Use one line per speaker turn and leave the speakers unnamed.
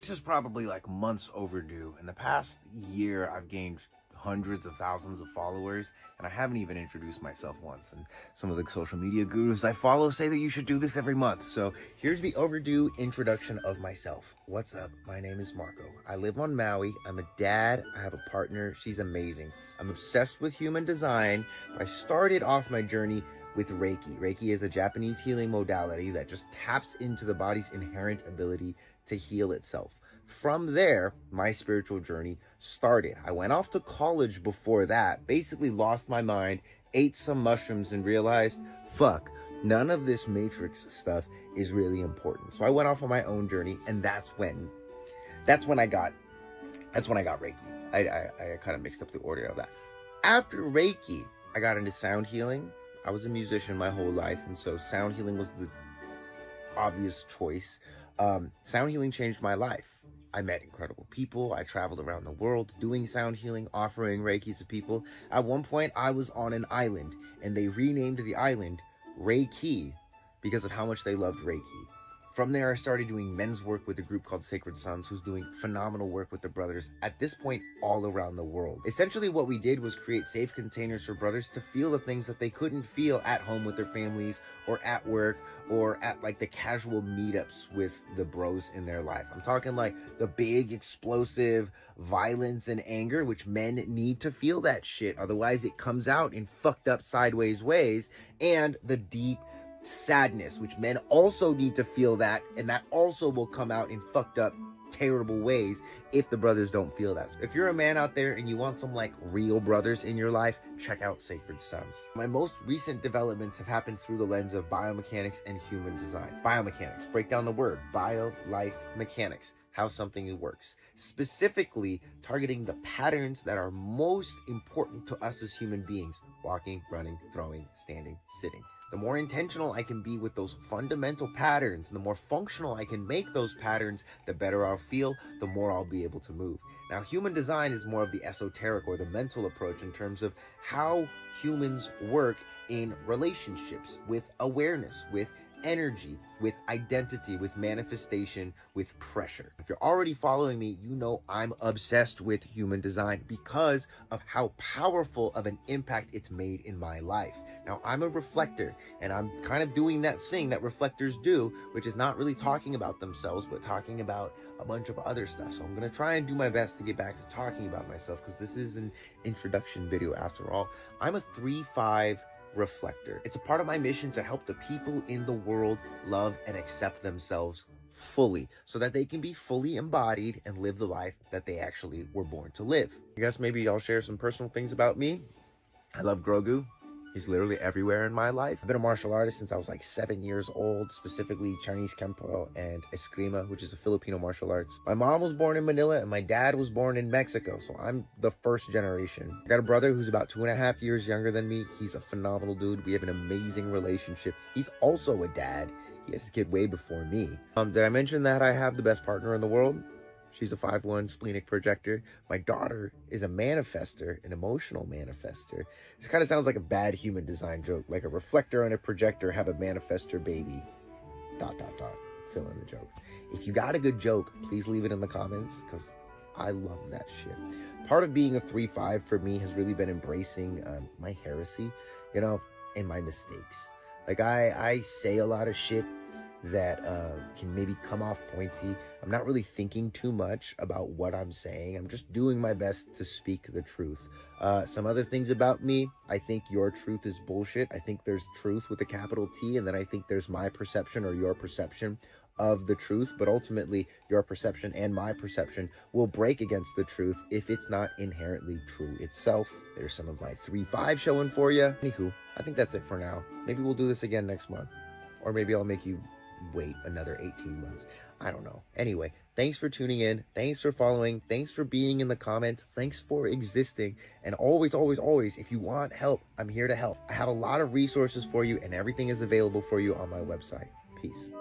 This is probably like months overdue. In the past year, I've gained hundreds of thousands of followers, and I haven't even introduced myself once. And some of the social media gurus I follow say that you should do this every month. So here's the overdue introduction of myself. What's up? My name is Marco. I live on Maui. I'm a dad. I have a partner. She's amazing. I'm obsessed with human design, but I started off my journey with Reiki. Reiki is a Japanese healing modality that just taps into the body's inherent ability to heal itself. From there, my spiritual journey started. I went off to college before that, basically lost my mind, ate some mushrooms, and realized, fuck, none of this matrix stuff is really important. So I went off on my own journey, and that's when I got Reiki. I kind of mixed up the order of that. After Reiki, I got into sound healing. I was a musician my whole life, and so sound healing was the obvious choice. Sound healing changed my life. I met incredible people. I traveled around the world doing sound healing, offering Reiki to people. At one point, I was on an island, and they renamed the island Reiki because of how much they loved Reiki. From there, I started doing men's work with a group called Sacred Sons, who's doing phenomenal work with the brothers, at this point, all around the world. Essentially, what we did was create safe containers for brothers to feel the things that they couldn't feel at home with their families, or at work, or at like the casual meetups with the bros in their life. I'm talking like the big, explosive violence and anger, which men need to feel that shit. Otherwise, it comes out in fucked up sideways ways, and the deep sadness, which men also need to feel that, and that also will come out in fucked up terrible ways if the brothers don't feel that. So if you're a man out there and you want some like real brothers in your life, check out Sacred Sons. My most recent developments have happened through the lens of biomechanics and human design. Biomechanics, break down the word bio, life, mechanics, how something works, specifically targeting the patterns that are most important to us as human beings: walking, running, throwing, standing, sitting. The more intentional I can be with those fundamental patterns, and the more functional I can make those patterns, the better I'll feel, the more I'll be able to move. Now, human design is more of the esoteric or the mental approach in terms of how humans work in relationships, with awareness, with energy, with identity, with manifestation, with pressure. If you're already following me, you know I'm obsessed with human design because of how powerful of an impact it's made in my life. Now, I'm a reflector, and I'm kind of doing that thing that reflectors do, which is not really talking about themselves, but talking about a bunch of other stuff. So I'm going to try and do my best to get back to talking about myself, because this is an introduction video after all. I'm a 3-5 reflector. It's a part of my mission to help the people in the world love and accept themselves fully, so that they can be fully embodied and live the life that they actually were born to live. I guess maybe I'll share some personal things about me. I love Grogu. He's literally everywhere in my life. I've been a martial artist since I was like 7 years old, specifically Chinese Kempo and Eskrima, which is a Filipino martial arts. My mom was born in Manila and my dad was born in Mexico, so I'm the first generation. I got a brother who's about 2.5 years younger than me. He's a phenomenal dude. We have an amazing relationship. He's also a dad. He has a kid way before me. Did I mention that I have the best partner in the world? She's a 5'1" splenic projector. My daughter is a manifester, an emotional manifester. This kind of sounds like a bad human design joke, like a reflector and a projector have a manifester baby. ... Fill in the joke. If you got a good joke, please leave it in the comments, because I love that shit. Part of being a 3-5 for me has really been embracing my heresy, you know, and my mistakes. Like I say a lot of shit that can maybe come off pointy. I'm not really thinking too much about what I'm saying. I'm just doing my best to speak the truth. Some other things about me: I think your truth is bullshit. I think there's truth with a capital T, and then I think there's my perception or your perception of the truth, but ultimately your perception and my perception will break against the truth if it's not inherently true itself. There's some of my 3-5 showing for you. Anywho, I think that's it for now. Maybe we'll do this again next month, or maybe I'll make you wait another 18 months. I don't know. Anyway, thanks for tuning in. Thanks for following. Thanks for being in the comments. Thanks for existing. And always, always, always, if you want help, I'm here to help. I have a lot of resources for you, and everything is available for you on my website. Peace.